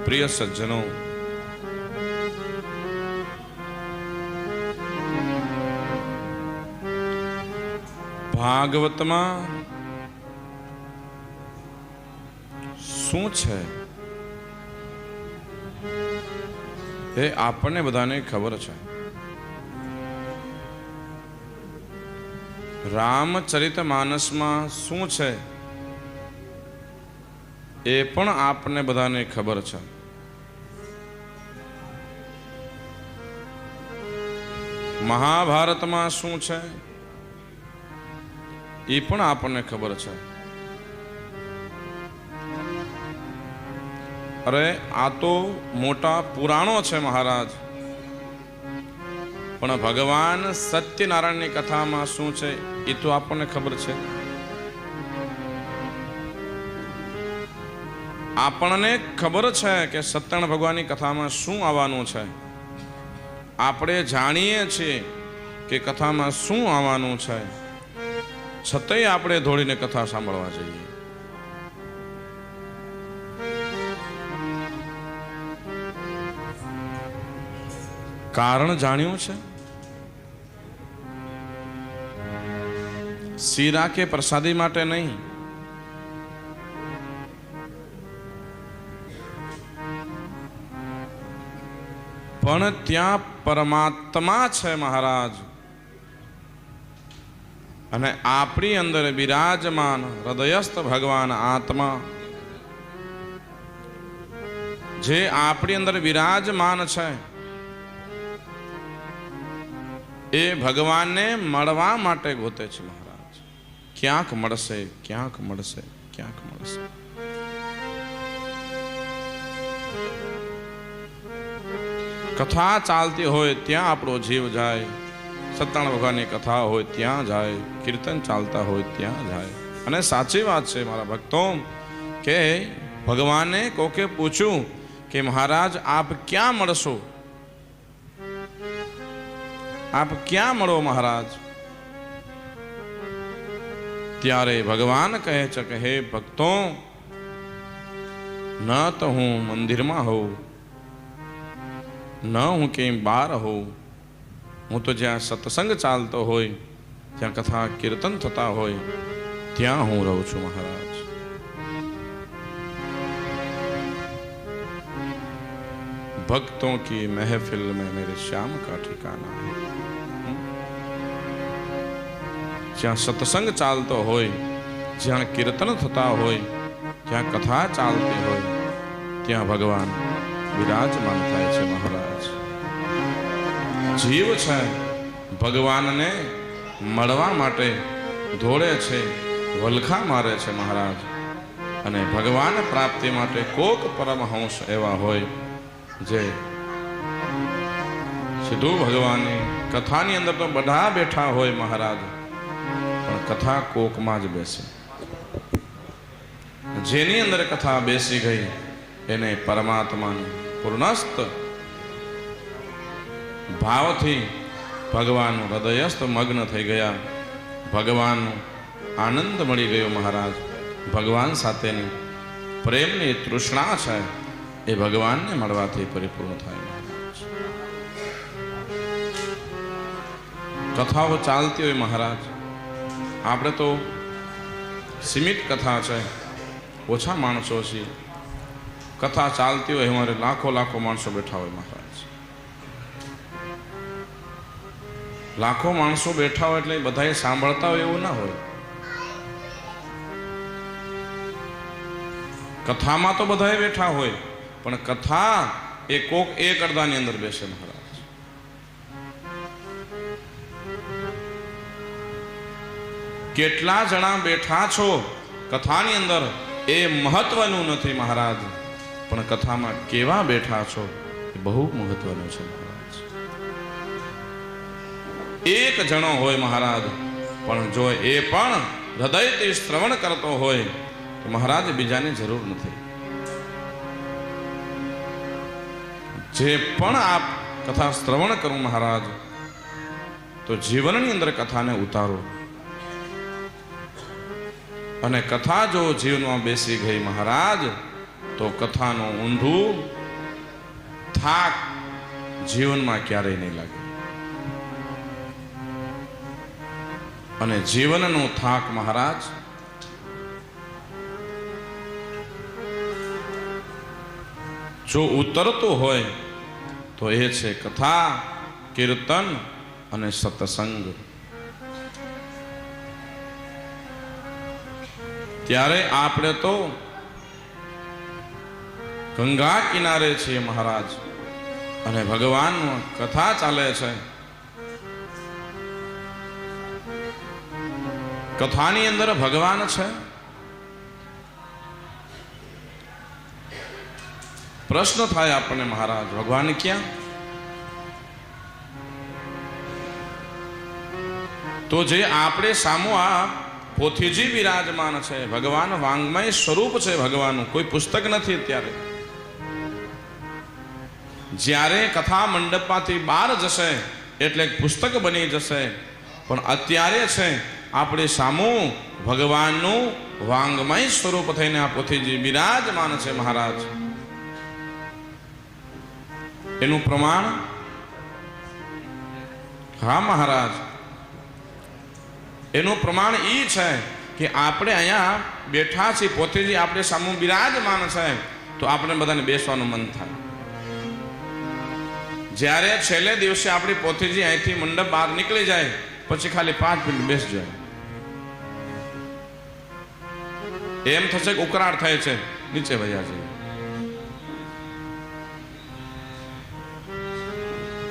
प्रिय सज्जनों, भागवत में શું છે એ આપણને બધાને ખબર છે. રામચરિતમાનસમાં શું છે એ પણ આપણને બધાને ખબર છે. મહાભારતમાં શું છે એ પણ આપણને ખબર છે. અરે આ તો મોટા પુરાણો છે મહારાજ, પણ ભગવાન સત્યનારાયણની કથામાં શું છે એ તો આપણને ખબર છે. આપણને ખબર છે કે સત્યનારાયણ ભગવાનની કથામાં શું આવવાનું છે. આપણે જાણીએ છીએ કે કથામાં શું આવવાનું છે, છતાંય આપણે દોડીને કથા સાંભળવા જઈએ. કારણ જાણ્યું છે? શીરા કે પ્રસાદી માટે નહીં, પણ ત્યાં પરમાત્મા છે મહારાજ, અને આપણી અંદર બિરાજમાન હૃદયસ્થ ભગવાન આત્મા, જે આપણી અંદર બિરાજમાન છે એ ભગવાનને મળવા માટે ગોતે છે મહારાજ. ક્યાંક મળશે, ક્યાંક મળશે, ક્યાંક મળશે. કથા ચાલતી હોય ત્યાં આપણો જીવ જાય, સત્યનારાયણ ભગવાનની કથા હોય ત્યાં જાય, કીર્તન ચાલતા હોય ત્યાં જાય. અને સાચી વાત છે મારા ભક્તો કે ભગવાને કોકે પૂછ્યું કે મહારાજ આપ ક્યાં મળશો, આપ ક્યાં મળો મહારાજ? ત્યારે ભગવાન કહે છે કે હે ભક્તો, ન તો હું મંદિરમાં હોઉં, ન હું ક્યાંય બહાર હોઉં, હું તો જ્યાં સત્સંગ ચાલતો હોય, જ્યાં કથા કીર્તન થતા હોય ત્યાં હું રહું છું મહારાજ. भक्तों की महफिल में मेरे श्याम का ठिकाना है. જ્યાં સત્સંગ ચાલતો હોય, જ્યાં કીર્તન થતા હોય, જ્યાં કથા ચાલતી હોય ત્યાં ભગવાન વિરાજમાન થાય છે મહારાજ. જીવ છે ભગવાનને મળવા માટે દોડે છે, વલખા મારે છે મહારાજ. અને ભગવાન પ્રાપ્તિ માટે કોક પરમહંસ એવા હોય જે સીધું ભગવાનની કથાની અંદર તો બધા બેઠા હોય મહારાજ, પણ કથા કોકમાં જ બેસે. જેની અંદર કથા બેસી ગઈ એને પરમાત્માનું પૂર્ણસ્થ ભાવથી ભગવાનનું હૃદયસ્થ મગ્ન થઈ ગયા. ભગવાનનો આનંદ મળી ગયો મહારાજ. ભગવાન સાથેની પ્રેમની તૃષ્ણા છે એ ભગવાનને મળવાથી પરિપૂર્ણ થાય. કથાઓ ચાલતી હોય મહારાજ, આપણે તો સીમિત કથા છે, ઓછા માણસો છીએ. કથા ચાલતી હોય અમારે લાખો લાખો માણસો બેઠા હોય મહારાજ. લાખો માણસો બેઠા હોય એટલે બધાએ સાંભળતા હોય એવું ના હોય. કથામાં તો બધાએ બેઠા હોય, પણ કથા એ કોક એક અડધાની અંદર બેસે મહારાજ. કેટલા જણા બેઠા છો કથાની અંદર એ મહત્વનું નથી મહારાજ, પણ કથામાં કેવા બેઠા છો એ બહુ મહત્વનું છે મહારાજ. એક જણો હોય મહારાજ, પણ જો એ પણ હૃદયથી શ્રવણ કરતો હોય તો મહારાજ બીજાની જરૂર નથી. જે પણ આપ કથા શ્રવણ કરો મહારાજ, તો જીવનની અંદર કથાને ઉતારો. અને કથા જો જીવનમાં બેસી ગઈ મહારાજ, તો કથાનું ઊંધું થાક જીવનમાં ક્યારેય નહીં લાગે. અને જીવનનો થાક મહારાજ જો ઉતરતો હોય તો એ છે કથા, કીર્તન અને સત્સંગ. ત્યારે આપણે તો ગંગા કિનારે છીએ મહારાજ, અને ભગવાનની કથા ચાલે છે. કથાની અંદર ભગવાન છે. પ્રશ્ન થાય આપણને, મહારાજ ભગવાન ક્યાં? તો જે આપણે સામુ આ પોથીજી બિરાજમાન છે, ભગવાન વાંગમય સ્વરૂપ છે ભગવાનનું, કોઈ પુસ્તક નથી. અત્યારે જ્યારે કથા મંડપમાંથી બહાર જશે એટલે પુસ્તક બની જશે, પણ અત્યારે છે આપણે સામુ ભગવાનનું વાંગમય સ્વરૂપ થઈને આ પોથીજી બિરાજમાન છે મહારાજ. એનું પ્રમાણ, હા મહારાજ, એનું પ્રમાણ એ છે કે આપણે અહીંયા બેઠા છીએ, પોથીજી આપણે સામુ બિરાજમાન છે, તો આપણે બધાને બેસવાનું મન થાય. જ્યારે છેલ્લે દિવસે આપણી પોથીજી અહીંથી મંડપ બહાર નીકળી જાય પછી ખાલી 5 મિનિટ બેસી જાય, એમ થશે કે ઉકળાટ થાય છે, નીચે વયા છે.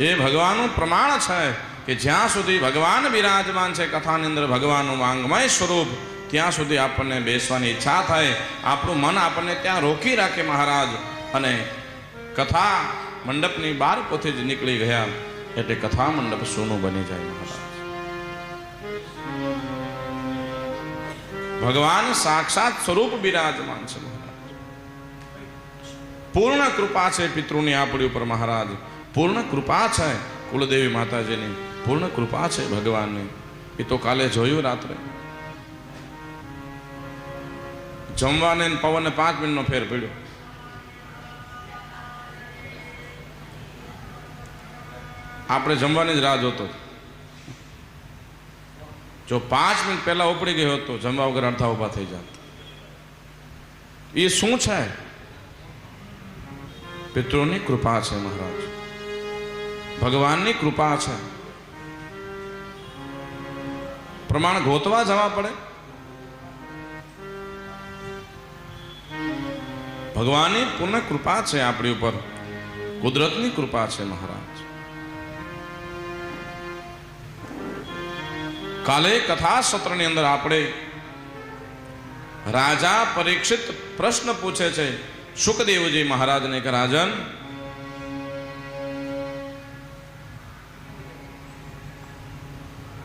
એ ભગવાનનું પ્રમાણ છે કે જ્યાં સુધી ભગવાન બિરાજમાન છે કથાની અંદર, ભગવાનનું વાંગમય સ્વરૂપ, ત્યાં સુધી આપણને બેસવાની ઈચ્છા થાય. આપણું મન આપણને ત્યાં રોકી રાખે મહારાજ. અને કથા મંડપની બહાર પોથીજી નીકળી ગયા એટલે કથા મંડપ સૂનું બની જાય મહારાજ. ભગવાન સાક્ષાત સ્વરૂપ બિરાજમાન છે મહારાજ. પૂર્ણ કૃપા છે પિતૃની આપણી ઉપર મહારાજ, પૂર્ણ કૃપા છે કુલદેવી માતાજીની, પૂર્ણ કૃપા છે ભગવાનની. એ તો કાલે જોયું રાત્રે, જમવાને પવનને 5 મિનિટનો ફેર પડ્યો. આપણે જમવાની જ રાહ જોતો, જો 5 મિનિટ પહેલા ઉપડી ગયો હતો જમવા વગર અડધા ઉભા થઈ જાત. એ શું છે? પિતૃની કૃપા છે મહારાજ, ભગવાનની કૃપા છે. પ્રમાણ ગોતવા જવા પડે. ભગવાનની પૂર્ણ કૃપા છે આપણી ઉપર, કુદરતની કૃપા છે મહારાજ. કાલે કથા સત્રની અંદર આપણે રાજા પરીક્ષિત પ્રશ્ન પૂછે છે સુખદેવજી મહારાજને કે રાજન,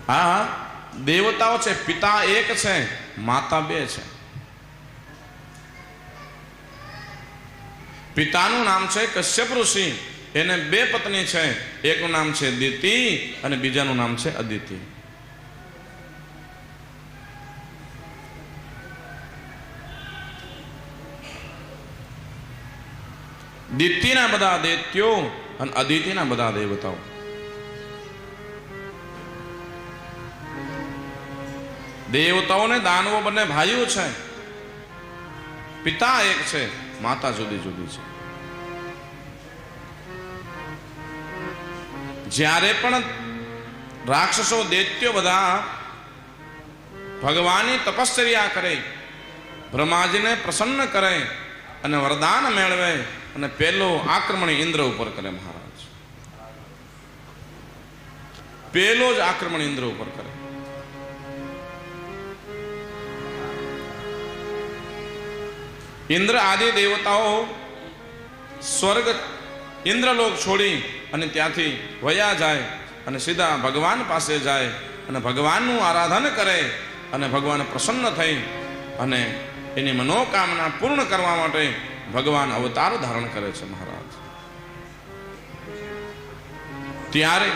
આ દેવતાઓ છે, પિતા એક છે, માતા 2 છે. પિતાનું નામ છે કશ્યપ ઋષિ, એને 2 પત્ની છે. એકનું નામ છે દિતિ અને બીજાનું નામ છે અદિતિ. દિતિના બધા દૈત્યો અને અદિતિના બધા દેવતાઓ. દેવતાઓને દાનવો બંને ભાઈઓ છે, પિતા એક છે, માતા જુદી જુદી છે. જ્યારે પણ રાક્ષસો દૈત્યો બધા ભગવાનની તપશ્ચર્યા કરે, બ્રહ્માજીને પ્રસન્ન કરે અને વરદાન મેળવે, અને પેલો આક્રમણ ઇન્દ્ર ઉપર કરે મહારાજ. પેલો જ આક્રમણ ઇન્દ્ર ઉપર કરે. ઇન્દ્ર આદિ દેવતાઓ સ્વર્ગ ઇન્દ્રલોક છોડી અને ત્યાંથી વયા જાય અને સીધા ભગવાન પાસે જાય અને ભગવાનનું આરાધન કરે, અને ભગવાન પ્રસન્ન થઈ અને એની મનોકામના પૂર્ણ કરવા માટે ભગવાન અવતાર ધારણ કરે છે મહારાજ. ત્યારે